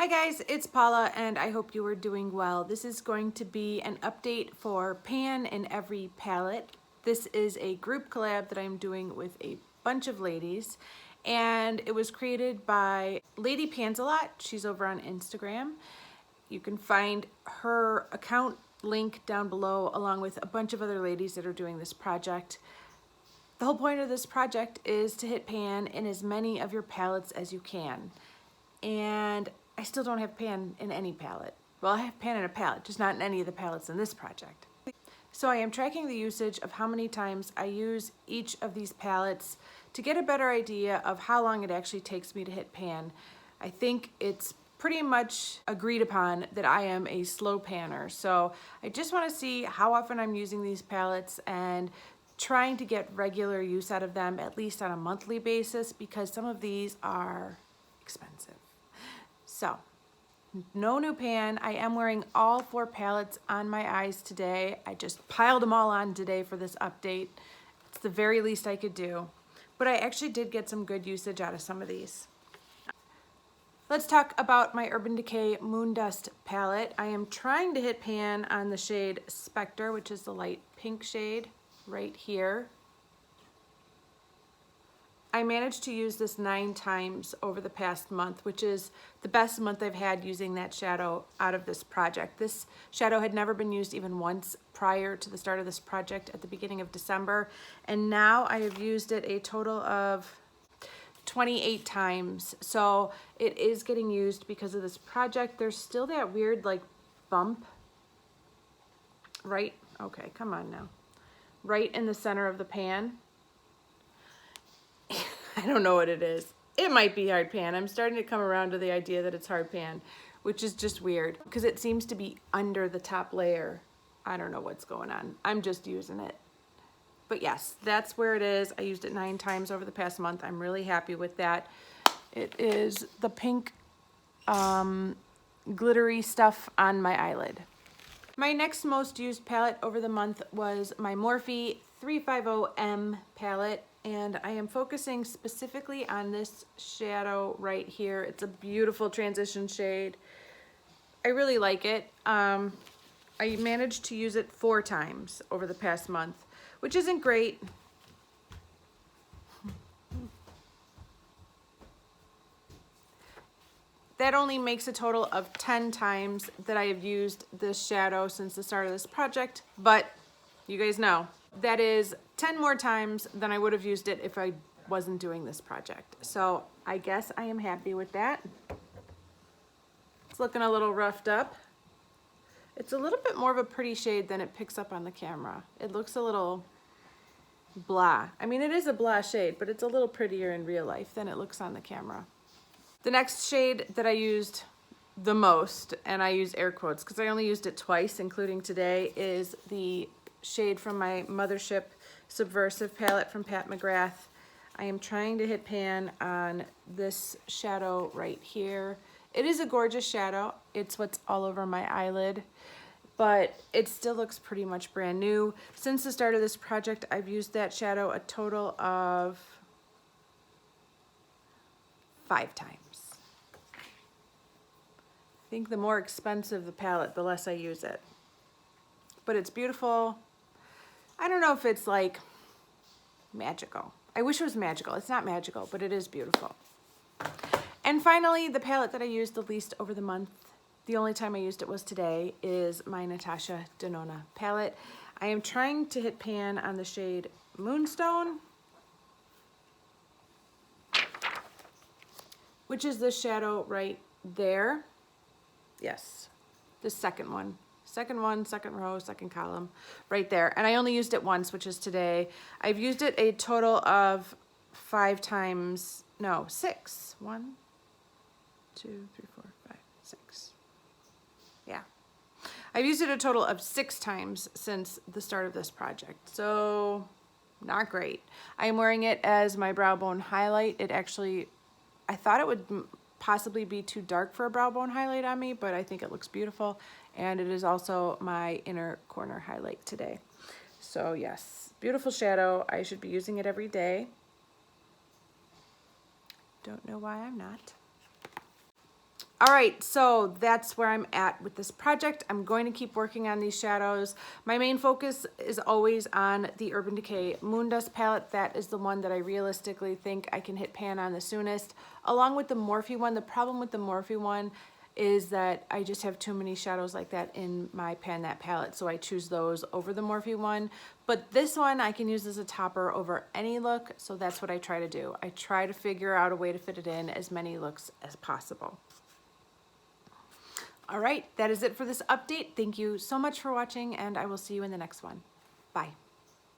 Hi guys, it's Paula and I hope you are doing well. This is going to be an update for Pan in Every Palette. This is a group collab that I'm doing with a bunch of ladies, and it was created by Lady Pansalot. She's over on Instagram. You can find her account link down below along with a bunch of other ladies that are doing this project. The whole point of this project is to hit pan in as many of your palettes as you can. And I still don't have pan in any palette. Well, I have pan in a palette, just not in any of the palettes in this project. So I am tracking the usage of how many times I use each of these palettes to get a better idea of how long it actually takes me to hit pan. I think it's pretty much agreed upon that I am a slow panner. So I just want to see how often I'm using these palettes and trying to get regular use out of them, at least on a monthly basis, because some of these are expensive. So, no new pan. I am wearing all 4 palettes on my eyes today. I just piled them all on today for this update. It's the very least I could do. But I actually did get some good usage out of some of these. Let's talk about my Urban Decay Moondust palette. I am trying to hit pan on the shade Spectre, which is the light pink shade right here. I managed to use this 9 times over the past month, which is the best month I've had using that shadow out of this project. This shadow had never been used even once prior to the start of this project at the beginning of December, and now I have used it a total of 28 times. So it is getting used because of this project. There's still that weird like bump, right? Okay, come on now. Right in the center of the pan. I don't know what it is. It might be hard pan. I'm starting to come around to the idea that it's hard pan, which is just weird because it seems to be under the top layer. I don't know what's going on. I'm just using it. But yes, that's where it is. I used it 9 times over the past month. I'm really happy with that. It is the pink glittery stuff on my eyelid. My next most used palette over the month was my Morphe 350M palette, and I am focusing specifically on this shadow right here. It's a beautiful transition shade. I really like it. I managed to use it 4 times over the past month, which isn't great. That only makes a total of 10 times that I have used this shadow since the start of this project, but you guys know that is 10 more times than I would have used it if I wasn't doing this project. So I guess I am happy with that. It's looking a little roughed up. It's a little bit more of a pretty shade than it picks up on the camera. It looks a little blah. I mean, it is a blah shade, but it's a little prettier in real life than it looks on the camera. The next shade that I used the most, and I use air quotes because I only used it twice, including today, is the shade from my Mothership Subversive palette from Pat McGrath. I am trying to hit pan on this shadow right here. It is a gorgeous shadow. It's what's all over my eyelid, but it still looks pretty much brand new. Since the start of this project, I've used that shadow a total of 5 times. I think the more expensive the palette, the less I use it. But it's beautiful. I don't know if it's like magical. I wish it was magical. It's not magical, but it is beautiful. And finally, the palette that I used the least over the month, the only time I used it was today, is my Natasha De Nonna palette. I am trying to hit pan on the shade Moonstone, which is this shadow right there. Yes, the second one. Second one, second row, second column, right there. And I only used it once, which is today. I've used it a total of 5 times, no, 6. 1, 2, 3, 4, 5, 6. Yeah. I've used it a total of 6 times since the start of this project. So, not great. I am wearing it as my brow bone highlight. It actually, I thought it would possibly be too dark for a brow bone highlight on me, but I think it looks beautiful. And it is also my inner corner highlight today. So yes, beautiful shadow. I should be using it every day. Don't know why I'm not. All right, so that's where I'm at with this project. I'm going to keep working on these shadows. My main focus is always on the Urban Decay Moondust palette. That is the one that I realistically think I can hit pan on the soonest, along with the Morphe one. The problem with the Morphe one is that I just have too many shadows like that in my Pan That palette, so I choose those over the Morphe one. But this one I can use as a topper over any look, so that's what I try to do. I try to figure out a way to fit it in as many looks as possible. All right, that is it for this update. Thank you so much for watching, and I will see you in the next one. Bye.